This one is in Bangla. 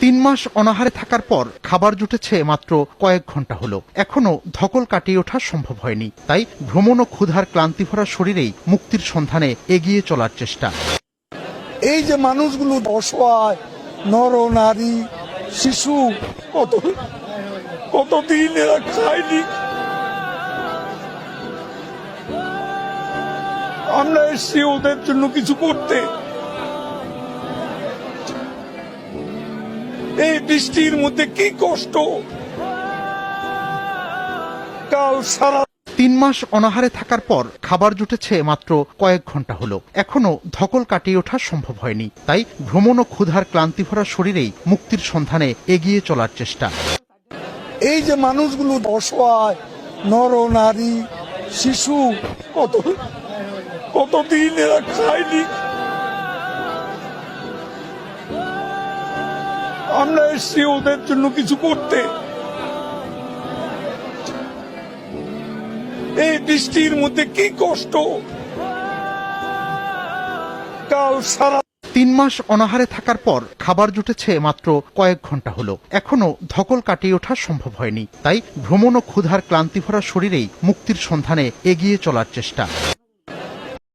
3 মাস অনাহারে থাকার পর খাবার জুটেছে মাত্র কয়েক ঘন্টা হলো। এখনো ধকল কাটিয়ে ওঠা সম্ভব হয়নি। তাই ভ্রমণ ও ক্ষুধার ক্লান্তি ভরা শরীরেই মুক্তির সন্ধানে এগিয়ে চলার চেষ্টা। এই যে মানুষগুলো অসহায়, নর নারী, শিশু, কতদিন এরা খায়নি। আমরা এসছি ওদের জন্য কিছু করতে। এই বৃষ্টির মধ্যে কি কষ্ট। কাল সারা 3 মাস অনাহারে থাকার পর খাবার জুটেছে মাত্র কয়েক ঘন্টা হলো। এখনো ধকল কাটিয়ে ওঠা সম্ভব হয়নি। তাই ভ্রমণ ও ক্ষুধার ক্লান্তি ভরা শরীরেই মুক্তির সন্ধানে এগিয়ে চলার চেষ্টা। এই যে মানুষগুলো অসহায়, নর নারী, শিশু, কতদিন এরা খায়নি। আমরা এসছি ওদের জন্য কিছু করতে। এই বৃষ্টির মধ্যে কি কষ্ট। কাল সারা 3 মাস অনাহারে থাকার পর খাবার জুটেছে মাত্র কয়েক ঘন্টা হলো। এখনো ধকল কাটিয়ে ওঠা সম্ভব হয়নি। তাই ভ্রমণ ও ক্ষুধার ক্লান্তি ভরা শরীরেই মুক্তির সন্ধানে এগিয়ে চলার চেষ্টা।